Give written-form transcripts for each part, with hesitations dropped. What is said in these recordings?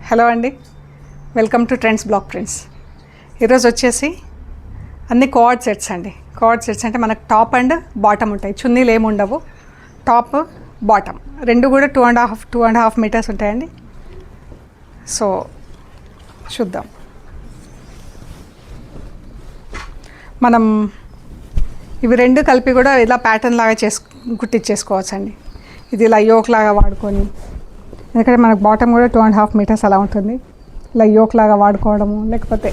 Hello అండి, welcome to trends block prints. ఈరోజు వచ్చేసి అన్ని కోఆర్డ్ సెట్స్ అండి. కోఆర్డ్ సెట్స్ అంటే మనకు టాప్ అండ్ బాటమ్ ఉంటాయి, చున్నీలు ఏమి ఉండవు. టాప్ బాటమ్ రెండు కూడా 2.5 మీటర్స్ ఉంటాయండి. సో చూద్దాం. మనం ఇవి రెండు కలిపి కూడా ఇలా ప్యాటర్న్ లాగా కుట్టించేసుకోవచ్చండి. ఇది ఇలా యోక్ లాగా వాడుకొని, ఎందుకంటే మనకు బాటమ్ కూడా 2.5 మీటర్స్ అలా ఉంటుంది. ఇలా యోక్ లాగా వాడుకోవడము, లేకపోతే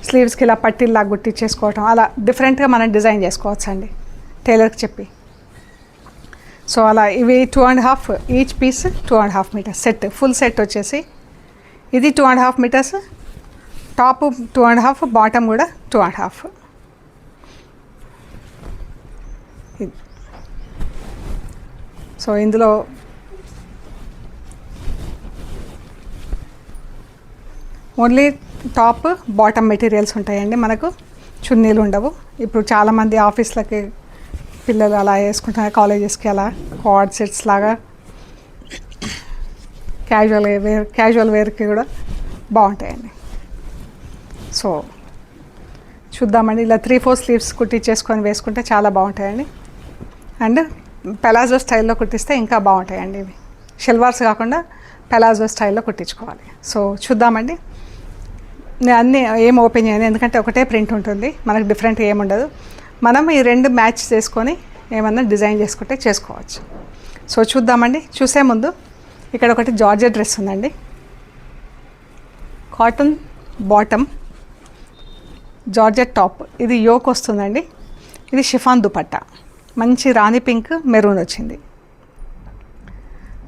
స్లీవ్స్కి ఇలా పట్టీల్లాగా గుట్టించేసుకోవడం, అలా డిఫరెంట్గా మనం డిజైన్ చేసుకోవచ్చు అండి టైలర్కి చెప్పి. సో అలా ఇవి 2.5 each piece 2.5 meters set, full set వచ్చేసి ఇది 2.5 మీటర్స్, టాప్ 2.5, బాటమ్ కూడా 2.5. సో ఇందులో ఓన్లీ టాప్ బాటమ్ మెటీరియల్స్ ఉంటాయండి, మనకు చున్నీలు ఉండవు. ఇప్పుడు చాలామంది ఆఫీస్లకి పిల్లలు అలా వేసుకుంటున్నారు, కాలేజెస్కి అలా కోఆర్డ్ సెట్స్ లాగా క్యాజువల్ వేర్కి కూడా బాగుంటాయండి. సో చూద్దామండి. ఇలా 3-4 స్లీవ్స్ కుట్టించేసుకొని వేసుకుంటే చాలా బాగుంటాయండి. అండ్ పెలాజో స్టైల్లో కుట్టిస్తే ఇంకా బాగుంటాయండి. ఇవి షెల్వార్స్ కాకుండా పెలాజో స్టైల్లో కుట్టించుకోవాలి. సో చూద్దామండి. నేను అన్నీ ఏం ఓపెన్ చేయను, ఎందుకంటే ఒకటే ప్రింట్ ఉంటుంది, మనకు డిఫరెంట్ ఏముండదు. మనం ఈ రెండు మ్యాచ్ చేసుకొని ఏమన్నా డిజైన్ చేసుకుంటే చేసుకోవచ్చు. సో చూద్దామండి. చూసే ముందు ఇక్కడ ఒకటి జార్జెట్ డ్రెస్ ఉందండి, కాటన్ బాటమ్, జార్జెట్ టాప్. ఇది యోక్ వస్తుందండి. ఇది షిఫాన్ దుపట్టా, మంచి రాణి పింక్ మెరూన్ వచ్చింది,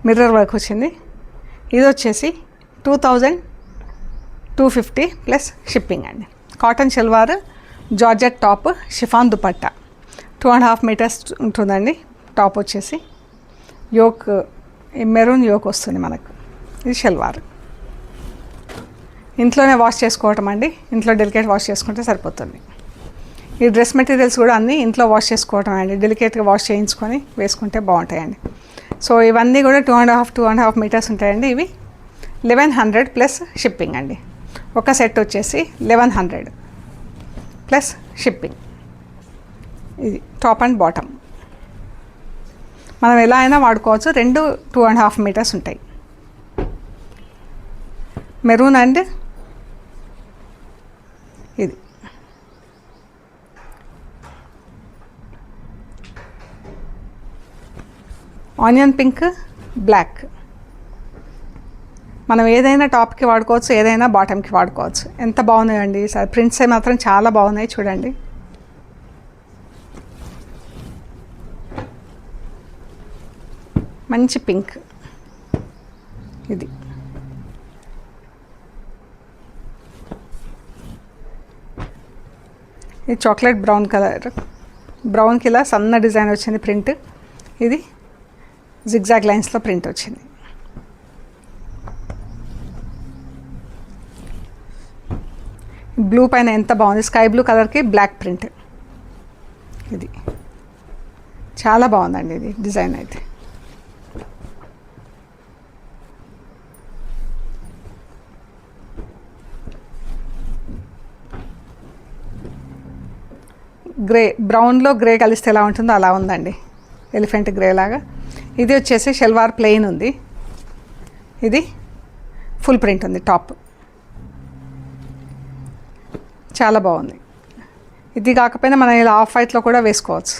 మిర్రర్ వర్క్ వచ్చింది. ఇది వచ్చేసి 2250 ప్లస్ షిప్పింగ్ అండి. Cotton salwar, georgette top, chiffon dupatta, 2.5 meters ఉంటుందండి. టాప్ వచ్చేసి యోక్ మెరూన్ యోక్ వస్తుంది మనకు. ఇది షల్వార్. ఇంట్లోనే వాష్ చేసుకోవటం అండి, ఇంట్లో డెలికేట్ వాష్ చేసుకుంటే సరిపోతుంది. ఈ డ్రెస్ మెటీరియల్స్ కూడా అన్నీ ఇంట్లో వాష్ చేసుకోవటం అండి, డెలికేట్గా వాష్ చేయించుకొని వేసుకుంటే బాగుంటాయండి. సో ఇవన్నీ కూడా 2.5 మీటర్స్ ఉంటాయండి. ఇవి 1100 ప్లస్ షిప్పింగ్ అండి. ఒక సెట్ వచ్చేసి 1100 ప్లస్ షిప్పింగ్. ఇది టాప్ అండ్ బాటమ్ మనం ఎలా అయినా వాడుకోవచ్చు. రెండు 2.5 మీటర్స్ ఉంటాయి. మెరూన్ అండ్ ఇది ఆనియన్ పింక్, బ్లాక్. మనం ఏదైనా టాప్కి వాడుకోవచ్చు, ఏదైనా బాటమ్కి వాడుకోవచ్చు. ఎంత బాగున్నాయండి సార్, ప్రింట్స్ మాత్రం చాలా బాగున్నాయి చూడండి. మంచి పింక్. ఇది ఇది చాక్లెట్ బ్రౌన్ కలర్, బ్రౌన్కి ఇలా సన్న డిజైన్ వచ్చింది ప్రింట్. ఇది జిగ్జాగ్ లైన్స్లో ప్రింట్ వచ్చింది. బ్లూ పైన ఎంత బాగుంది, స్కై బ్లూ కలర్కి బ్లాక్ ప్రింట్. ఇది చాలా బాగుందండి ఇది డిజైన్ అయితే. గ్రే, బ్రౌన్లో గ్రే కలిస్తే ఎలా ఉంటుందో అలా ఉందండి, ఎలిఫెంట్ గ్రే లాగా. ఇది వచ్చేసి షల్వార్ ప్లెయిన్ ఉంది, ఇది ఫుల్ ప్రింట్ ఉంది టాప్. చాలా బాగుంది. ఇది కాకపోయినా మనం ఇలా ఆఫ్ వైట్లో కూడా వేసుకోవచ్చు.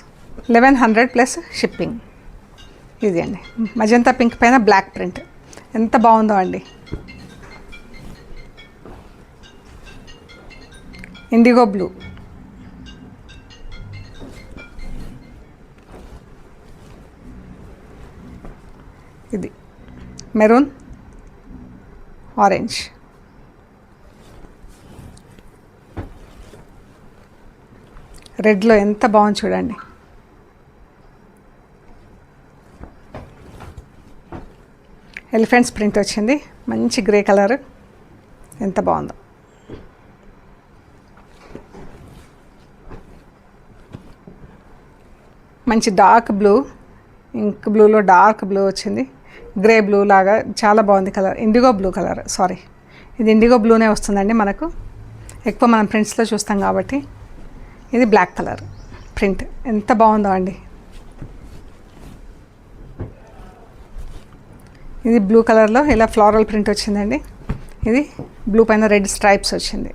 1100 ప్లస్ షిప్పింగ్. ఇది అండి మజంతా పింక్ పైన బ్లాక్ ప్రింట్, ఎంత బాగుందో అండి. ఇండిగో బ్లూ, ఇది మెరూన్, ఆరెంజ్, రెడ్లో ఎంత బాగుంది చూడండి. ఎలిఫెంట్స్ ప్రింట్ వచ్చింది, మంచి గ్రే కలర్, ఎంత బాగుందో. మంచి డార్క్ బ్లూ, ఇంక్ బ్లూలో డార్క్ బ్లూ వచ్చింది. గ్రే బ్లూ లాగా చాలా బాగుంది colour. IndiGo blue colour, sorry ఇది ఇండిగో బ్లూనే వస్తుందండి మనకు. ఎక్కువ మనం ప్రింట్స్లో చూస్తాం కాబట్టి. ఇది బ్లాక్ కలర్ ప్రింట్, ఎంత బాగుందో అండి. ఇది బ్లూ కలర్లో ఇలా ఫ్లోరల్ ప్రింట్ వచ్చిందండి. ఇది బ్లూ పైన రెడ్ స్ట్రైప్స్ వచ్చింది.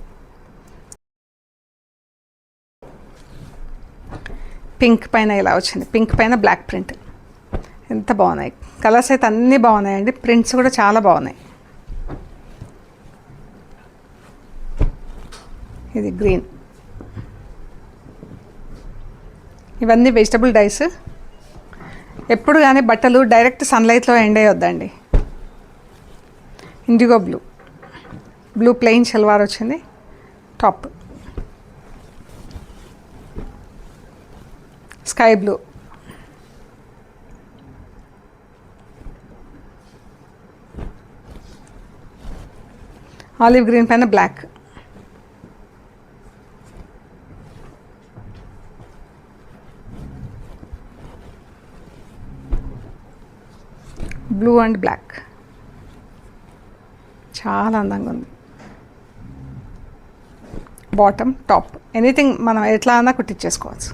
పింక్ పైన ఇలా వచ్చింది, పింక్ పైన బ్లాక్ ప్రింట్. ఎంత బాగున్నాయి కలర్స్ అయితే, అన్నీ బాగున్నాయండి. ప్రింట్స్ కూడా చాలా బాగున్నాయి. ఇది గ్రీన్. ఇవన్నీ వెజిటబుల్ డైస్. ఎప్పుడు కానీ బట్టలు డైరెక్ట్ సన్లైట్లో ఎండేయొద్దండి. Indigo blue, blue plain salwar వచ్చింది, top sky blue, olive green పైన బ్లాక్, బ్లూ అండ్ బ్లాక్. చాలా అందంగా ఉంది. బాటమ్ టాప్ ఎనీథింగ్ మనం ఎట్లా అన్నా కుట్టించేసుకోవచ్చు.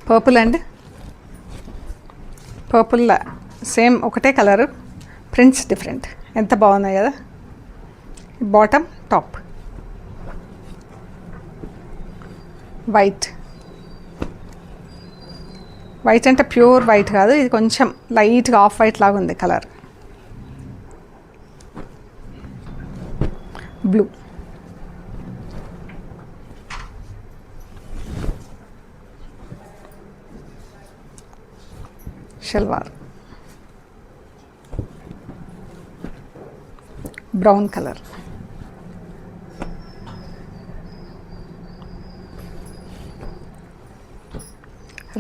పర్పుల్ అండ్ పర్పుల్ సేమ్ ఒకటే కలరు, ప్రింట్స్ డిఫరెంట్. ఎంత బాగున్నాయి కదా. Bottom top white. వైట్ అంటే ప్యూర్ వైట్ కాదు, ఇది కొంచెం లైట్గా ఆఫ్ వైట్ లాగా ఉంది colour. Blue, salwar brown colour,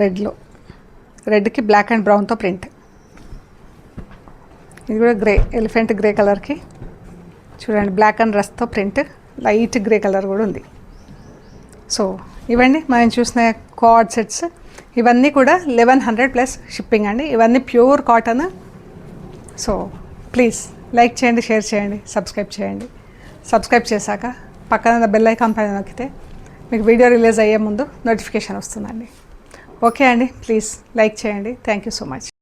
రెడ్లో, రెడ్కి బ్లాక్ అండ్ బ్రౌన్తో ప్రింట్. ఇది కూడా గ్రే, ఎలిఫెంట్ గ్రే కలర్కి చూడండి బ్లాక్ అండ్ రస్ట్తో ప్రింట్, లైట్ గ్రే కలర్ కూడా ఉంది. సో ఇవన్నీ మనం చూసిన కార్డ్ సెట్స్. ఇవన్నీ కూడా 1100 ప్లస్ షిప్పింగ్ అండి. ఇవన్నీ pure cotton. So please like చేయండి, షేర్ చేయండి, సబ్స్క్రైబ్ చేయండి. సబ్స్క్రైబ్ చేశాక పక్కన బెల్ ఐకాన్ పైన నొక్కితే మీకు వీడియో రిలీజ్ అయ్యే ముందు నోటిఫికేషన్ వస్తుందండి. ఓకే అండి, ప్లీజ్ లైక్ చేయండి. Thank you so much.